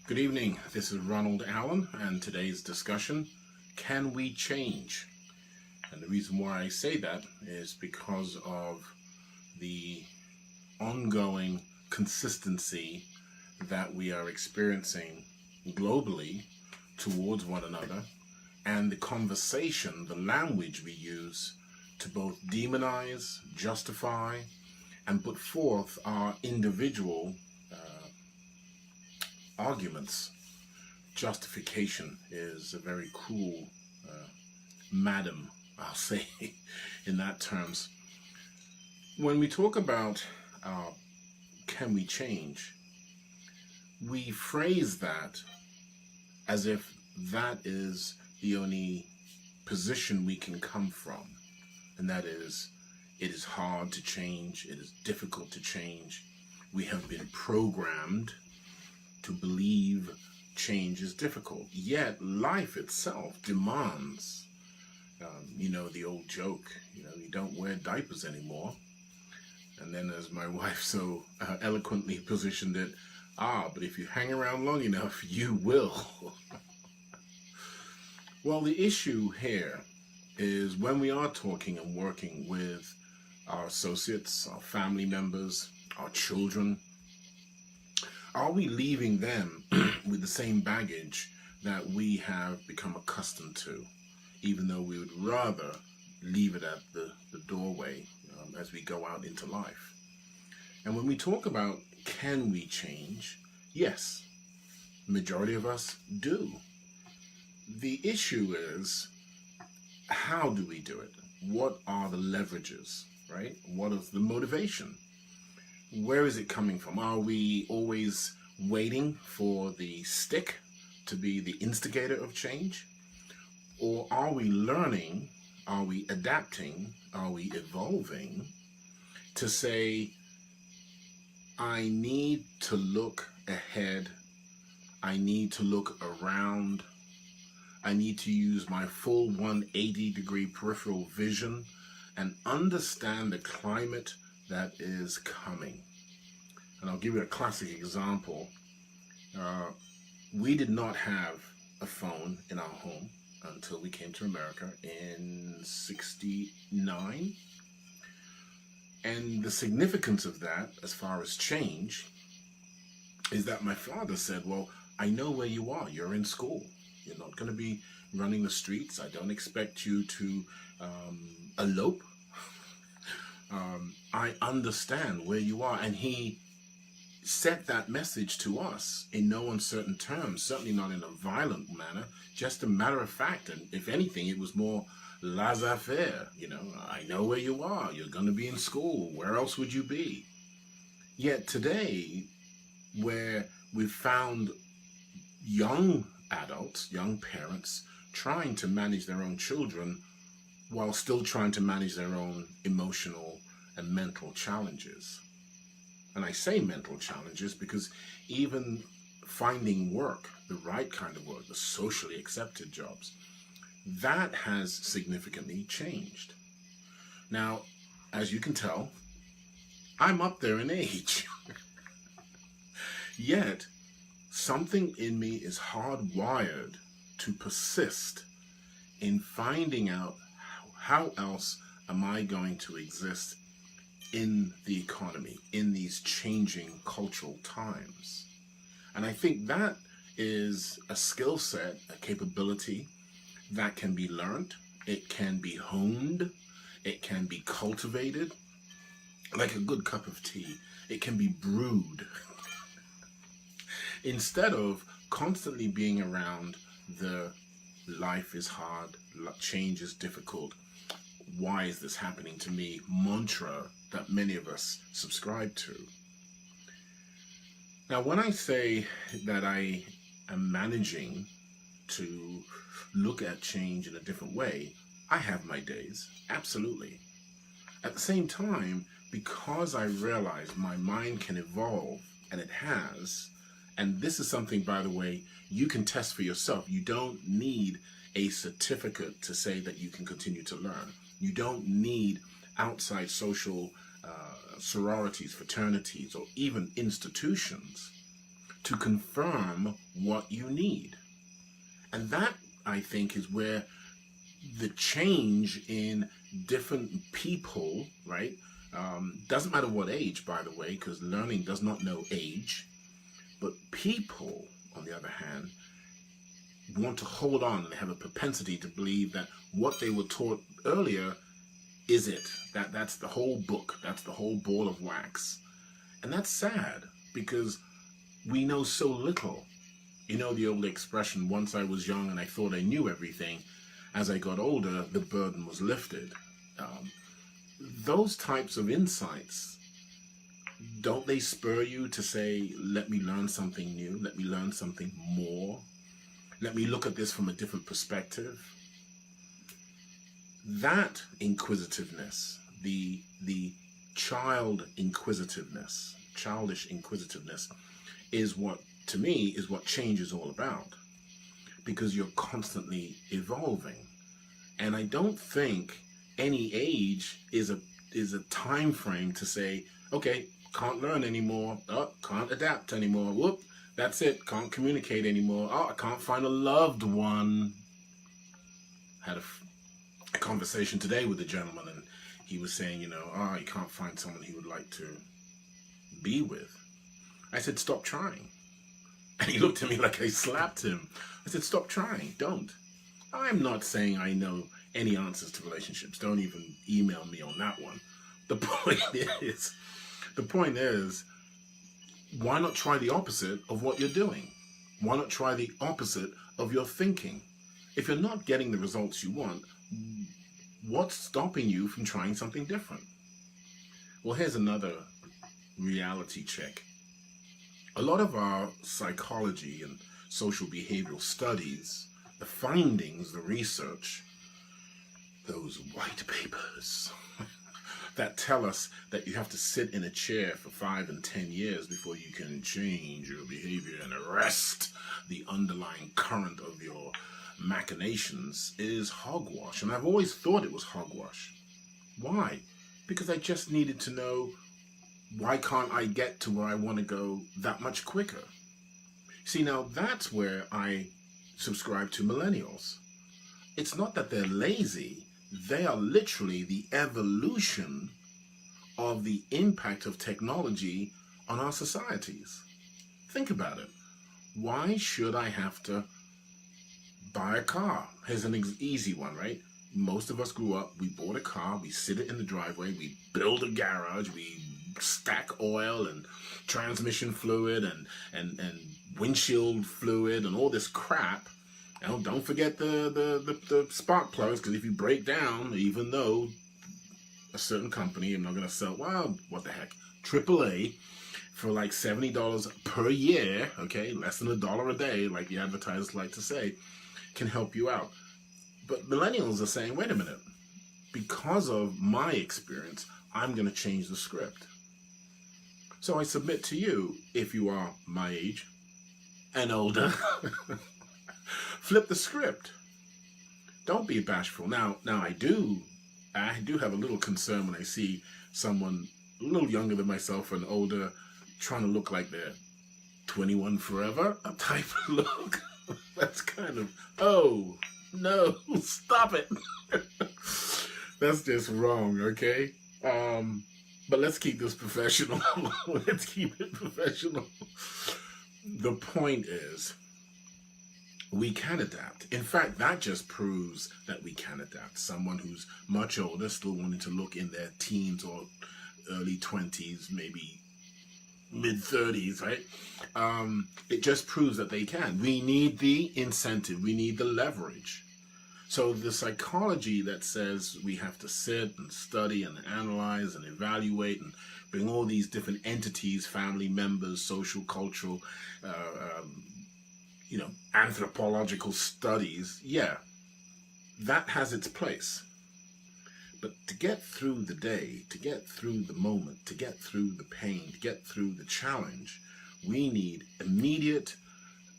Good evening, this is Ronald Allen, and today's discussion, can we change? And the reason why I say that is because of the ongoing consistency that we are experiencing globally towards one another, and the conversation, the language we use to both demonize, justify, and put forth our individual arguments. Justification is a very cruel madam, I'll say, in that terms. When we talk about can we change, we phrase that as if that is the only position we can come from, and that is, it is hard to change, it is difficult to change. We have been programmed to believe change is difficult. Yet life itself demands, the old joke, you don't wear diapers anymore. And then as my wife so eloquently positioned it, but if you hang around long enough, you will. Well, the issue here is when we are talking and working with our associates, our family members, our children, are we leaving them with the same baggage that we have become accustomed to, even though we would rather leave it at the doorway as we go out into life? And when we talk about can we change, yes, majority of us do. The issue is, how do we do it? What are the leverages, right? What is the motivation? Where is it coming from? Are we always waiting for the stick to be the instigator of change? Or are we learning, are we adapting, are we evolving to say, I need to look ahead, I need to look around, I need to use my full 180-degree peripheral vision and understand the climate that is coming. And I'll give you a classic example. We did not have a phone in our home until we came to America in '69. And the significance of that, as far as change, is that my father said, well, I know where you are. You're in school. You're not going to be running the streets. I don't expect you to elope. I understand where you are. And he set that message to us in no uncertain terms, certainly not in a violent manner, just a matter of fact. And if anything, it was more laissez-faire. I know where you are. You're going to be in school. Where else would you be? Yet today, where we've found young adults, young parents, trying to manage their own children while still trying to manage their own emotional and mental challenges. And I say mental challenges because even finding work, the right kind of work, the socially accepted jobs, that has significantly changed. Now, as you can tell, I'm up there in age. Yet, something in me is hardwired to persist in finding out how else am I going to exist in the economy, in these changing cultural times. And I think that is a skill set, a capability that can be learned, it can be honed, it can be cultivated, like a good cup of tea. It can be brewed. Instead of constantly being around the life is hard, change is difficult, why is this happening to me mantra that many of us subscribe to. Now, when I say that I am managing to look at change in a different way, I have my days, absolutely. At the same time, because I realize my mind can evolve, and it has, and this is something, by the way, you can test for yourself. You don't need a certificate to say that you can continue to learn. You don't need outside social sororities, fraternities, or even institutions to confirm what you need. And that, I think, is where the change in different people, right? Doesn't matter what age, by the way, because learning does not know age. But people, on the other hand, want to hold on. They have a propensity to believe that what they were taught earlier is it. That's the whole book. That's the whole ball of wax. And that's sad, because we know so little. You know the old expression, once I was young and I thought I knew everything. As I got older, the burden was lifted. Those types of insights, don't they spur you to say, let me learn something new, let me learn something more, let me look at this from a different perspective? That inquisitiveness, the childish inquisitiveness, is what, to me, is what change is all about, because you're constantly evolving. And I don't think any age is a time frame to say, okay, can't learn anymore, oh, can't adapt anymore, whoop, that's it, can't communicate anymore, oh, I can't find a loved one. Had a conversation today with a gentleman, and he was saying, you can't find someone he would like to be with. I said, stop trying. And he looked at me like I slapped him. I said, stop trying, don't. I'm not saying I know any answers to relationships. Don't even email me on that one. The point is, why not try the opposite of what you're doing? Why not try the opposite of your thinking? If you're not getting the results you want, what's stopping you from trying something different? Well, here's another reality check. A lot of our psychology and social behavioral studies, the findings, the research, those white papers that tell us that you have to sit in a chair for 5 and 10 years before you can change your behavior and arrest the underlying current of your machinations is hogwash. And I've always thought it was hogwash. Why? Because I just needed to know, why can't I get to where I want to go that much quicker? See, now that's where I subscribe to millennials. It's not that they're lazy. They are literally the evolution of the impact of technology on our societies. Think about it. Why should I have to buy a car? Here's an easy one, right? Most of us grew up, we bought a car, we sit it in the driveway, we build a garage, we stack oil and transmission fluid and windshield fluid and all this crap. And don't forget the spark plugs, because if you break down, even though a certain company, I'm not going to sell, well, what the heck, AAA for like $70 per year, okay, less than $1 a day, like the advertisers like to say, can help you out. But millennials are saying, wait a minute, because of my experience, I'm going to change the script. So I submit to you, if you are my age and older, flip the script. Don't be bashful. Now I do have a little concern when I see someone a little younger than myself and older trying to look like they're 21 forever, a type of look. That's kind of, oh, no, stop it. That's just wrong, okay? But let's keep this professional. Let's keep it professional. The point is, we can adapt. In fact, that just proves that we can adapt. Someone who's much older, still wanting to look in their teens or early 20s, maybe mid-30s, right? It just proves that they can. We need the incentive. We need the leverage. So the psychology that says we have to sit and study and analyze and evaluate and bring all these different entities, family members, social, cultural, anthropological studies, yeah, that has its place. But to get through the day, to get through the moment, to get through the pain, to get through the challenge, we need immediate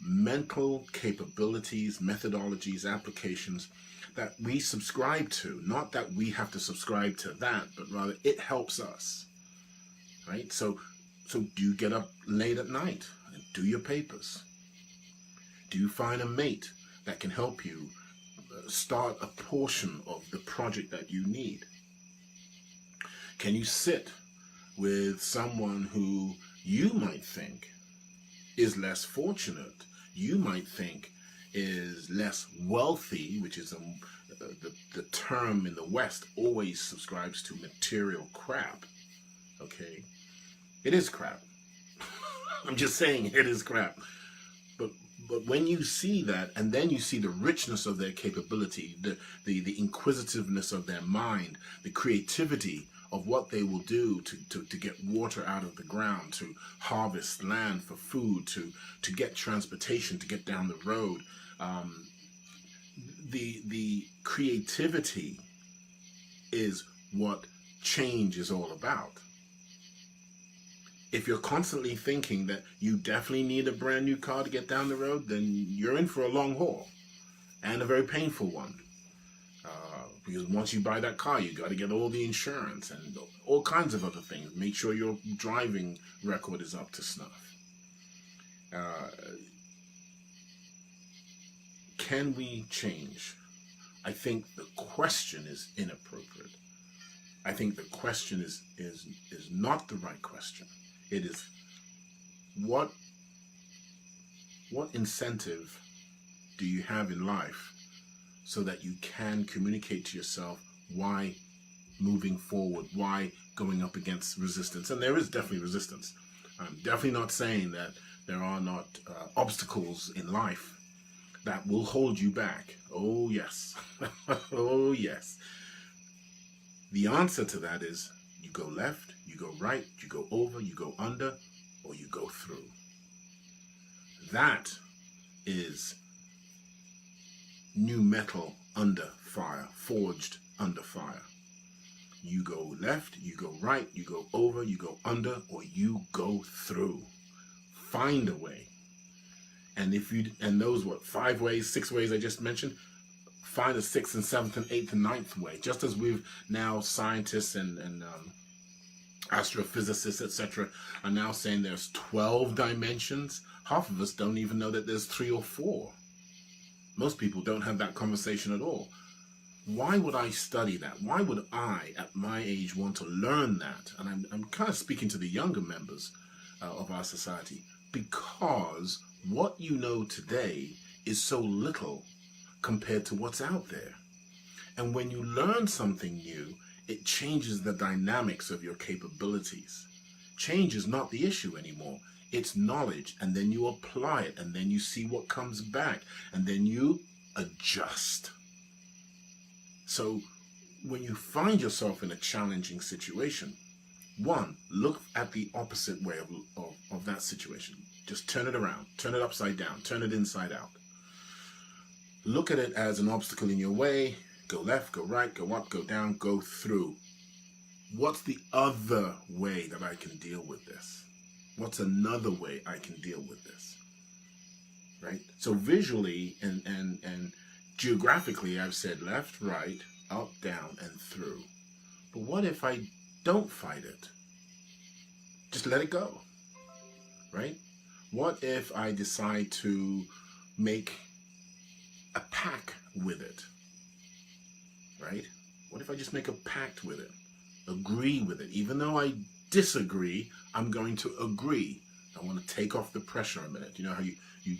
mental capabilities, methodologies, applications that we subscribe to. Not that we have to subscribe to that, but rather it helps us, right? So do you get up late at night? Do your papers. Do you find a mate that can help you start a portion of the project that you need? Can you sit with someone who you might think is less fortunate, you might think is less wealthy, which is the term in the West always subscribes to material crap, okay? It is crap. I'm just saying it is crap. But when you see that, and then you see the richness of their capability, the inquisitiveness of their mind, the creativity of what they will do to get water out of the ground, to harvest land for food, to get transportation, to get down the road, the creativity is what change is all about. If you're constantly thinking that you definitely need a brand new car to get down the road, then you're in for a long haul and a very painful one. Because once you buy that car, you got to get all the insurance and all kinds of other things. Make sure your driving record is up to snuff. Can we change? I think the question is inappropriate. I think the question is not the right question. It is what incentive do you have in life so that you can communicate to yourself why moving forward, why going up against resistance. And there is definitely resistance. I'm definitely not saying that there are not obstacles in life that will hold you back. Oh yes. Oh yes. The answer to that is you go left, you go right, you go over, you go under, or you go through. That is new metal under fire, forged under fire. You go left, you go right, you go over, you go under, or you go through. Find a way. And those 5 ways, 6 ways I just mentioned, find a 6th and 7th and 8th and 9th way. Just as we've now, scientists and astrophysicists, etc., are now saying there's 12 dimensions. Half of us don't even know that there's 3 or 4. Most people don't have that conversation at all. Why would I study that? Why would I, at my age, want to learn that? And I'm kind of speaking to the younger members of our society, because what you know today is so little compared to what's out there. And when you learn something new, it changes the dynamics of your capabilities. Change is not the issue anymore. It's knowledge, and then you apply it, and then you see what comes back, and then you adjust. So when you find yourself in a challenging situation, one, look at the opposite way of that situation. Just turn it around, turn it upside down, turn it inside out. Look at it as an obstacle in your way. Go left, go right, go up, go down, go through. What's the other way that I can deal with this? What's another way I can deal with this? Right? So visually and geographically, I've said left, right, up, down, and through. But what if I don't fight it? Just let it go. Right? What if I decide to make a pact with it? Right? What if I just make a pact with it? Agree with it. Even though I disagree, I'm going to agree. I want to take off the pressure a minute. You know how you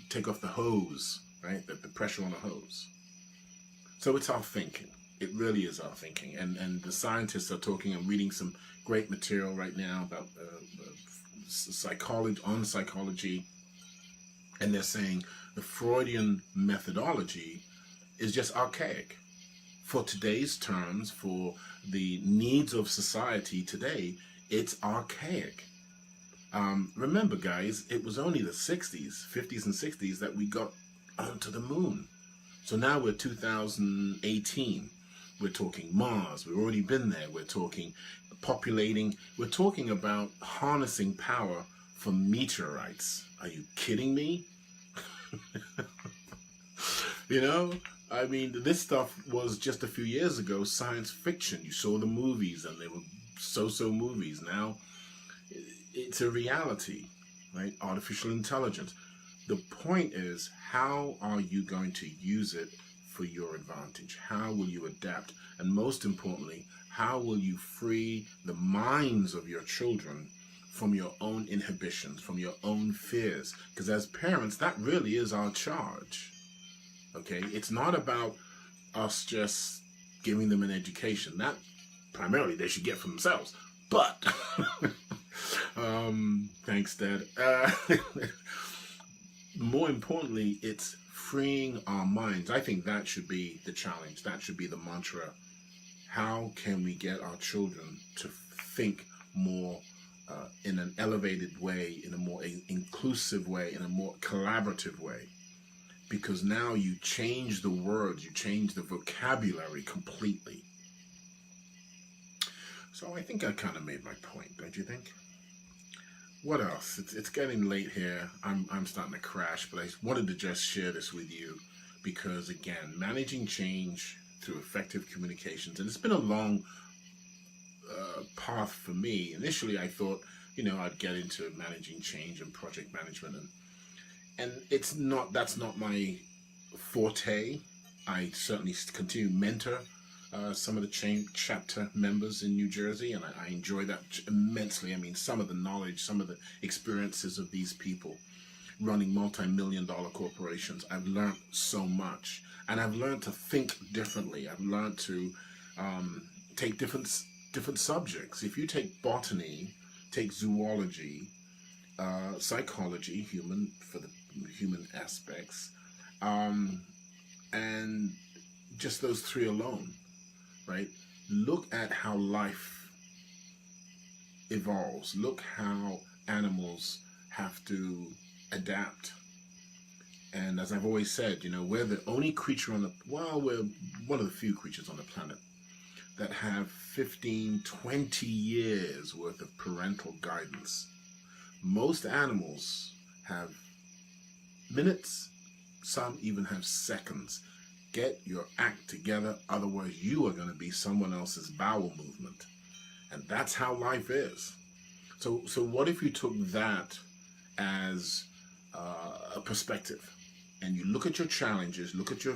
take off the hose, right? The pressure on a hose. So it's our thinking. It really is our thinking. And the scientists are talking, I'm reading some great material right now about psychology, and they're saying the Freudian methodology is just archaic. For today's terms, for the needs of society today, it's archaic. Remember, guys, it was only the 60s, 50s and 60s that we got onto the moon. So now we're 2018. We're talking Mars. We've already been there. We're talking populating. We're talking about harnessing power from meteorites. Are you kidding me? You know? I mean, this stuff was just a few years ago science fiction. You saw the movies and they were so-so movies. Now, it's a reality. right? Artificial intelligence. The point is, how are you going to use it for your advantage? How will you adapt? And most importantly, how will you free the minds of your children from your own inhibitions, from your own fears? Because as parents, that really is our charge. Okay? It's not about us just giving them an education. That primarily they should get for themselves. But, thanks, Dad. More importantly, it's freeing our minds. I think that should be the challenge. That should be the mantra. How can we get our children to think more in an elevated way, in a more inclusive way, in a more collaborative way? Because now you change the words, you change the vocabulary completely. So I think I kind of made my point, don't you think? What else? It's getting late here. I'm starting to crash, but I wanted to just share this with you because, again, managing change through effective communications, and it's been a long path for me. Initially, I thought, I'd get into managing change and project management, and that's not my forte. I certainly continue to mentor some of the change chapter members in New Jersey, and I enjoy that immensely. I mean, some of the knowledge, some of the experiences of these people running multi-million-dollar corporations, I've learned so much, and I've learned to think differently. I've learned to take different subjects. If you take botany, take zoology, psychology, for the human aspects, and just those three alone, right? Look at how life evolves. Look how animals have to adapt. And as I've always said, we're the only creature we're one of the few creatures on the planet that have 15, 20 years worth of parental guidance. Most animals have minutes, some even have seconds. Get your act together, otherwise you are going to be someone else's bowel movement. And that's how life is. So what if you took that as a perspective, and you look at your challenges, look at your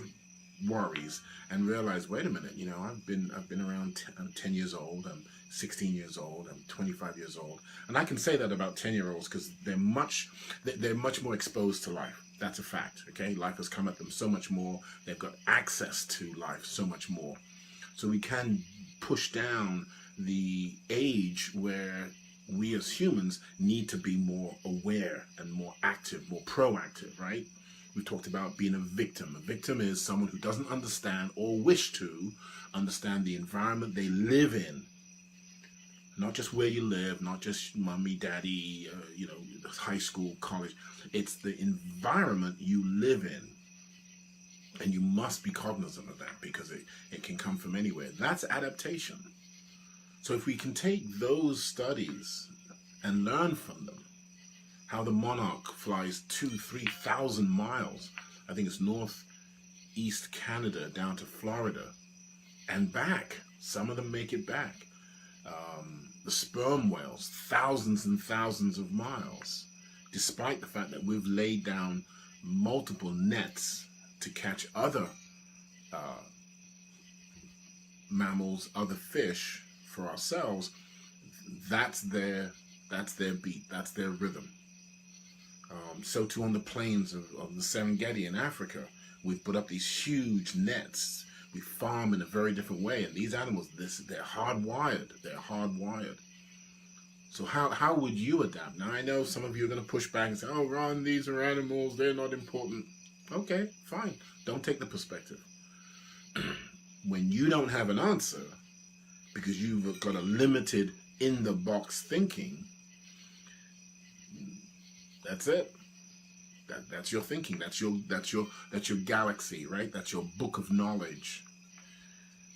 worries, and realize, wait a minute, I've been around. I'm 10 years old, I'm 16 years old, I'm 25 years old, and I can say that about 10-year-olds because they're much more exposed to life. That's a fact. Okay, life has come at them so much more. They've got access to life so much more. So we can push down the age where we as humans need to be more aware and more active, more proactive, right? We talked about being a victim. A victim is someone who doesn't understand or wish to understand the environment they live in. Not just where you live, not just mommy, daddy, high school, college. It's the environment you live in. And you must be cognizant of that because it can come from anywhere. That's adaptation. So if we can take those studies and learn from them, how the monarch flies 2,000-3,000 miles, I think it's northeast Canada down to Florida, and back. Some of them make it back. The sperm whales, thousands and thousands of miles, despite the fact that we've laid down multiple nets to catch other mammals, other fish for ourselves. That's their beat, that's their rhythm. So too on the plains of the Serengeti in Africa, we've put up these huge nets. We farm in a very different way, and these animals, they're hardwired. They're hardwired. So how would you adapt? Now I know some of you are going to push back and say, "Oh, Ron, these are animals. They're not important." Okay, fine. Don't take the perspective. When you don't have an answer because you've got a limited in-the-box thinking, that's it. That's your thinking. That's your galaxy, right? That's your book of knowledge.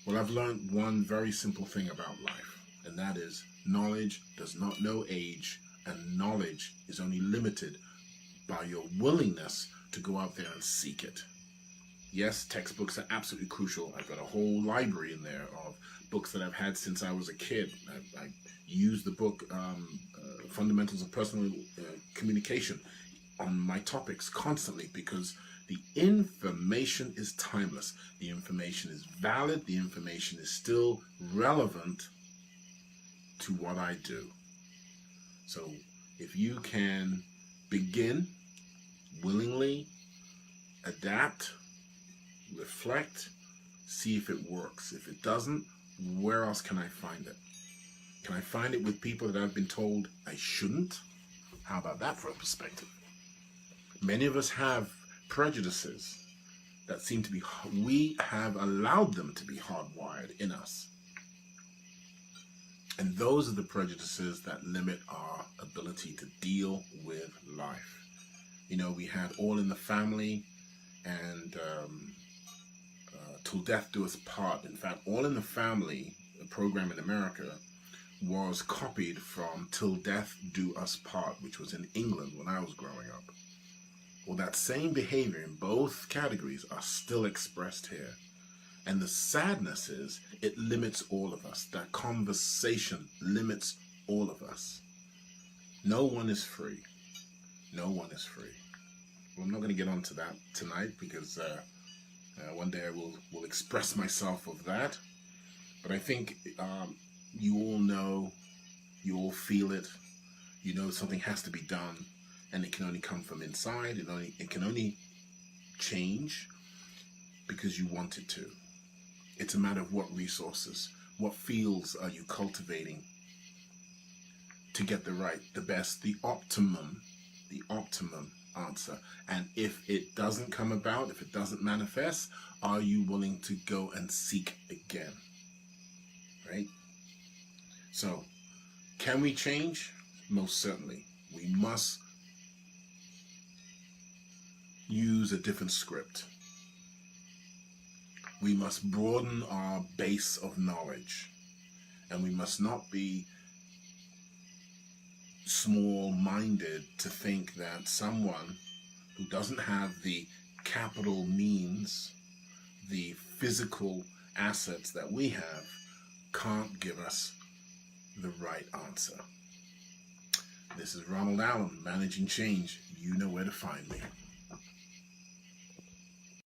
Well, I've learned one very simple thing about life, and that is knowledge does not know age, and knowledge is only limited by your willingness to go out there and seek it. Yes, textbooks are absolutely crucial. I've got a whole library in there of books that I've had since I was a kid. I used the book Fundamentals of Personal communication on my topics constantly, because the information is timeless. The information is valid. The information is still relevant to what I do. So if you can begin willingly, adapt, reflect, see if it works. If it doesn't, where else can I find it? Can I find it with people that I've been told I shouldn't? How about that for a perspective? Many of us have prejudices that seem to be, we have allowed them to be hardwired in us. And those are the prejudices that limit our ability to deal with life. You know, we had All in the Family and Till Death Do Us Part. In fact, All in the Family, a program in America, was copied from Till Death Do Us Part, which was in England when I was growing up. Well, that same behavior in both categories are still expressed here. And the sadness is it limits all of us. That conversation limits all of us. No one is free. No one is free. Well, I'm not going to get onto that tonight because one day I will express myself of that. But I think you all know, you all feel it. You know something has to be done, and it can only come from inside. It can only change because you want it to. It's a matter of what resources, what fields are you cultivating to get the best, the optimum answer. And if it doesn't come about, if it doesn't manifest, are you willing to go and seek again? Right? So, can we change? Most certainly. We must use a different script. We must broaden our base of knowledge, and we must not be small-minded to think that someone who doesn't have the capital means, the physical assets that we have, can't give us the right answer. This is Ronald Allen, Managing Change. You know where to find me.